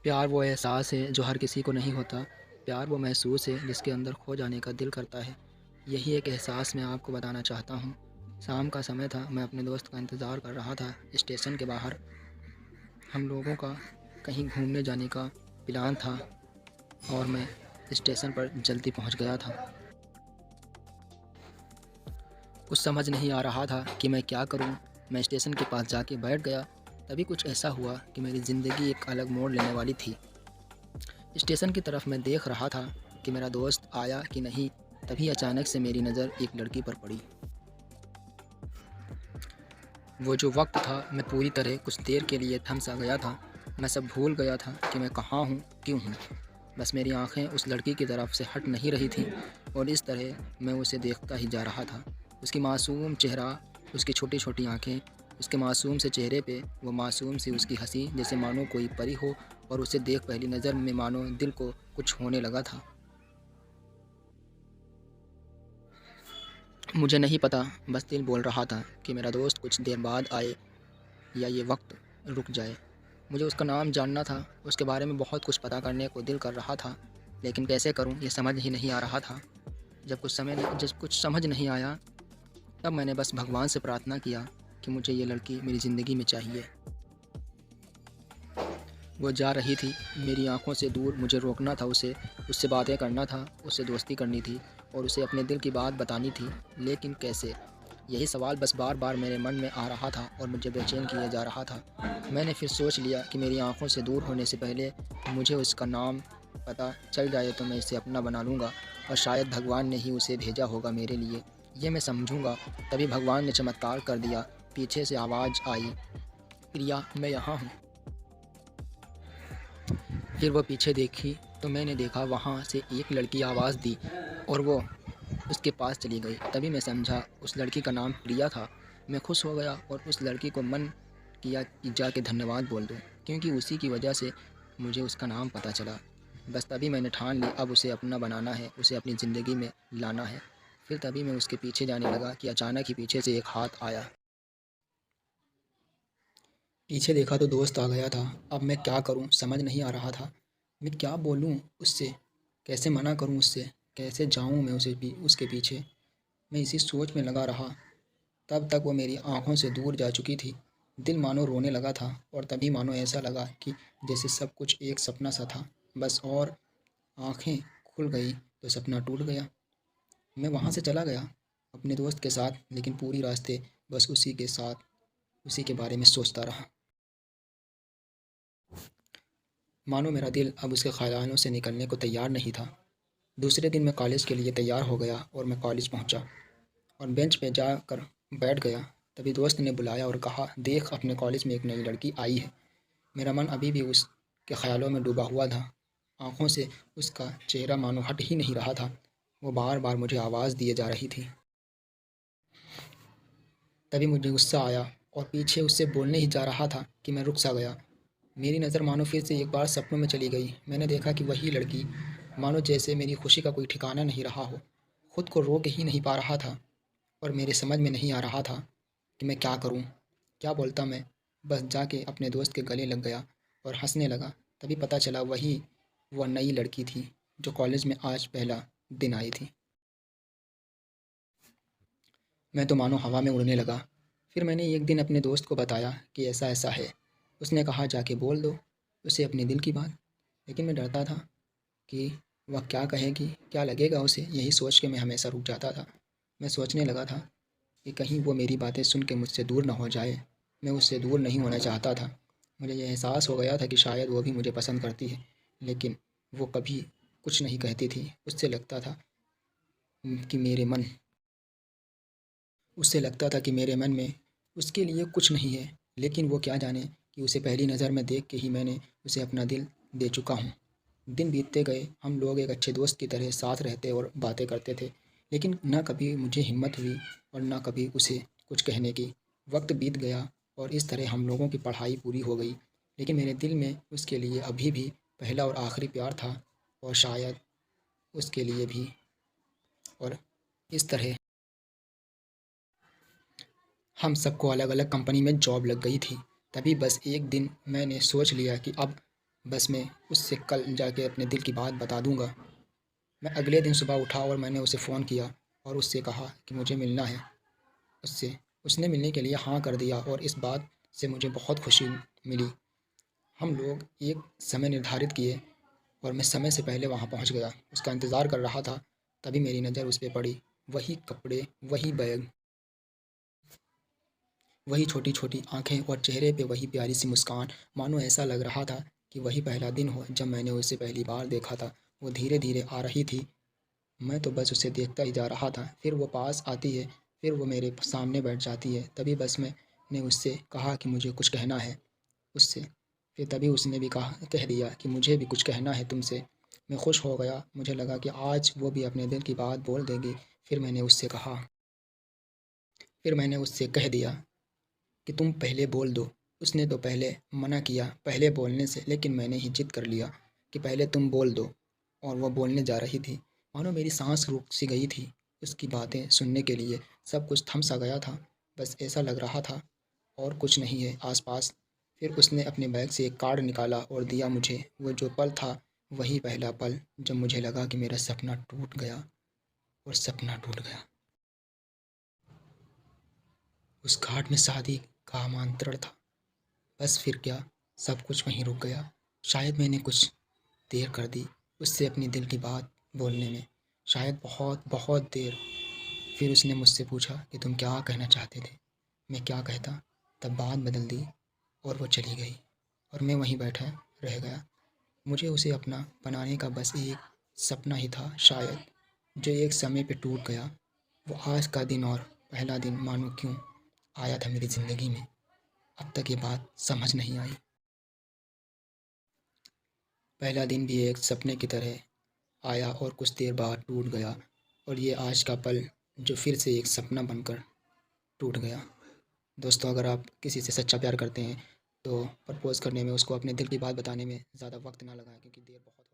प्यार वो एहसास है जो हर किसी को नहीं होता। प्यार वो महसूस है जिसके अंदर खो जाने का दिल करता है। यही एक एहसास मैं आपको बताना चाहता हूँ। शाम का समय था, मैं अपने दोस्त का इंतज़ार कर रहा था स्टेशन के बाहर। हम लोगों का कहीं घूमने जाने का प्लान था और मैं स्टेशन पर जल्दी पहुँच गया था। कुछ समझ नहीं आ रहा था कि मैं क्या करूँ। मैं स्टेशन के पास जाके बैठ गया। तभी कुछ ऐसा हुआ कि मेरी ज़िंदगी एक अलग मोड़ लेने वाली थी। स्टेशन की तरफ मैं देख रहा था कि मेरा दोस्त आया कि नहीं। तभी अचानक से मेरी नज़र एक लड़की पर पड़ी। वो जो वक्त था, मैं पूरी तरह कुछ देर के लिए थम सा गया था। मैं सब भूल गया था कि मैं कहाँ हूँ, क्यों हूँ। बस मेरी आंखें उस लड़की की तरफ से हट नहीं रही थीं और इस तरह मैं उसे देखता ही जा रहा था। उसकी मासूम चेहरा, उसकी छोटी छोटी आंखें, उसके मासूम से चेहरे पे वो मासूम सी उसकी हंसी, जैसे मानो कोई परी हो। और उसे देख पहली नज़र में मानो दिल को कुछ होने लगा था। मुझे नहीं पता, बस दिल बोल रहा था कि मेरा दोस्त कुछ देर बाद आए या ये वक्त रुक जाए। मुझे उसका नाम जानना था, उसके बारे में बहुत कुछ पता करने को दिल कर रहा था, लेकिन कैसे करूं ये समझ ही नहीं आ रहा था। जब कुछ समझ नहीं आया, तब मैंने बस भगवान से प्रार्थना किया कि मुझे ये लड़की मेरी ज़िंदगी में चाहिए। वो जा रही थी, मेरी आंखों से दूर। मुझे रोकना था उसे, उससे बातें करना था, उससे दोस्ती करनी थी और उसे अपने दिल की बात बतानी थी। लेकिन कैसे? यही सवाल बस बार बार मेरे मन में आ रहा था और मुझे बेचैन किए जा रहा था। मैंने फिर सोच लिया कि मेरी आंखों से दूर होने से पहले मुझे उसका नाम पता चल जाए तो मैं इसे अपना बना लूँगा और शायद भगवान ने ही उसे भेजा होगा मेरे लिए, ये मैं समझूँगा। तभी भगवान ने चमत्कार कर दिया। पीछे से आवाज़ आई, प्रिया मैं यहाँ हूँ। फिर वो पीछे देखी तो मैंने देखा वहाँ से एक लड़की आवाज़ दी और वो उसके पास चली गई। तभी मैं समझा उस लड़की का नाम प्रिया था। मैं खुश हो गया और उस लड़की को मन किया कि जाके धन्यवाद बोल दूँ, क्योंकि उसी की वजह से मुझे उसका नाम पता चला। बस तभी मैंने ठान ली अब उसे अपना बनाना है, उसे अपनी ज़िंदगी में लाना है। फिर तभी मैं उसके पीछे जाने लगा कि अचानक ही पीछे से एक हाथ आया। पीछे देखा तो दोस्त आ गया था। अब मैं क्या करूं समझ नहीं आ रहा था। मैं क्या बोलूं उससे, कैसे मना करूं उससे, कैसे जाऊं मैं उसके पीछे। मैं इसी सोच में लगा रहा। तब तक वो मेरी आंखों से दूर जा चुकी थी। दिल मानो रोने लगा था और तभी मानो ऐसा लगा कि जैसे सब कुछ एक सपना सा था बस। और आंखें खुल गई तो सपना टूट गया। मैं वहाँ से चला गया अपने दोस्त के साथ, लेकिन पूरी रास्ते बस उसी के साथ, उसी के बारे में सोचता रहा। मानो मेरा दिल अब उसके ख़यालों से निकलने को तैयार नहीं था। दूसरे दिन मैं कॉलेज के लिए तैयार हो गया और मैं कॉलेज पहुंचा और बेंच पे जाकर बैठ गया। तभी दोस्त ने बुलाया और कहा, देख अपने कॉलेज में एक नई लड़की आई है। मेरा मन अभी भी उसके ख़्यालों में डूबा हुआ था। आंखों से उसका चेहरा मानो हट ही नहीं रहा था। वो बार बार मुझे आवाज़ दिए जा रही थी। तभी मुझे गुस्सा आया और पीछे उससे बोलने ही जा रहा था कि मैं रुक सा गया। मेरी नज़र मानो फिर से एक बार सपनों में चली गई। मैंने देखा कि वही लड़की, मानो जैसे मेरी खुशी का कोई ठिकाना नहीं रहा हो, खुद को रोक ही नहीं पा रहा था और मेरे समझ में नहीं आ रहा था कि मैं क्या करूं, क्या बोलता मैं। बस जाके अपने दोस्त के गले लग गया और हंसने लगा। तभी पता चला वही वह नई लड़की थी जो कॉलेज में आज पहला दिन आई थी। मैं तो मानो हवा में उड़ने लगा। फिर मैंने एक दिन अपने दोस्त को बताया कि ऐसा ऐसा है। उसने कहा, जाके बोल दो उसे अपने दिल की बात। लेकिन मैं डरता था कि वह क्या कहेगी, क्या लगेगा उसे। यही सोच के मैं हमेशा रुक जाता था। मैं सोचने लगा था कि कहीं वो मेरी बातें सुन के मुझसे दूर ना हो जाए। मैं उससे दूर नहीं होना चाहता था। मुझे ये एहसास हो गया था कि शायद वो भी मुझे पसंद करती है, लेकिन वो कभी कुछ नहीं कहती थी। कि मेरे मन उससे लगता था कि मेरे मन में उसके लिए कुछ नहीं है। लेकिन वो क्या जाने कि उसे पहली नज़र में देख के ही मैंने उसे अपना दिल दे चुका हूँ। दिन बीतते गए, हम लोग एक अच्छे दोस्त की तरह साथ रहते और बातें करते थे, लेकिन ना कभी मुझे हिम्मत हुई और ना कभी उसे कुछ कहने की। वक्त बीत गया और इस तरह हम लोगों की पढ़ाई पूरी हो गई, लेकिन मेरे दिल में उसके लिए अभी भी पहला और आखिरी प्यार था और शायद उसके लिए भी। और इस तरह हम सबको अलग अलग कंपनी में जॉब लग गई थी। तभी बस एक दिन मैंने सोच लिया कि अब बस मैं उससे कल जाके अपने दिल की बात बता दूँगा। मैं अगले दिन सुबह उठा और मैंने उसे फ़ोन किया और उससे कहा कि मुझे मिलना है उससे। उसने मिलने के लिए हाँ कर दिया और इस बात से मुझे बहुत खुशी मिली। हम लोग एक समय निर्धारित किए और मैं समय से पहले वहाँ पहुँच गया। उसका इंतज़ार कर रहा था, तभी मेरी नज़र उस पे पड़ी। वही कपड़े, वही बैग, वही छोटी-छोटी आँखें और चेहरे पे वही प्यारी सी मुस्कान। मानो ऐसा लग रहा था कि वही पहला दिन हो जब मैंने उसे पहली बार देखा था। वो धीरे-धीरे आ रही थी, मैं तो बस उसे देखता ही जा रहा था। फिर वो पास आती है, फिर वो मेरे सामने बैठ जाती है। तभी बस मैंने उससे कहा कि मुझे कुछ कहना है उससे। फिर तभी उसने भी कह दिया कि मुझे भी कुछ कहना है तुमसे। मैं खुश हो गया, मुझे लगा कि आज वो भी अपने दिल की बात बोल देगी। फिर मैंने उससे कह दिया कि तुम पहले बोल दो। उसने तो पहले मना किया पहले बोलने से, लेकिन मैंने ही ज़िद कर लिया कि पहले तुम बोल दो। और वो बोलने जा रही थी, मानो मेरी सांस रुक सी गई थी उसकी बातें सुनने के लिए। सब कुछ थम सा गया था, बस ऐसा लग रहा था और कुछ नहीं है आसपास। फिर उसने अपने बैग से एक कार्ड निकाला और दिया मुझे। वो जो पल था, वही पहला पल जब मुझे लगा कि मेरा सपना टूट गया। और सपना टूट गया। उस कार्ड में शादी का आमंत्रण था। बस फिर क्या, सब कुछ वहीं रुक गया। शायद मैंने कुछ देर कर दी उससे अपनी दिल की बात बोलने में, शायद बहुत बहुत देर। फिर उसने मुझसे पूछा कि तुम क्या कहना चाहते थे। मैं क्या कहता। तब बात बदल दी और वो चली गई और मैं वहीं बैठा रह गया। मुझे उसे अपना बनाने का बस एक सपना ही था शायद, जो एक समय पे टूट गया। वो आज का दिन और पहला दिन मानो क्यों आया था मेरी ज़िंदगी में, अब तक ये बात समझ नहीं आई। पहला दिन भी एक सपने की तरह आया और कुछ देर बाद टूट गया। और ये आज का पल जो फिर से एक सपना बनकर टूट गया। दोस्तों, अगर आप किसी से सच्चा प्यार करते हैं तो प्रपोज़ करने में, उसको अपने दिल की बात बताने में ज़्यादा वक्त ना लगाएं, क्योंकि देर बहुत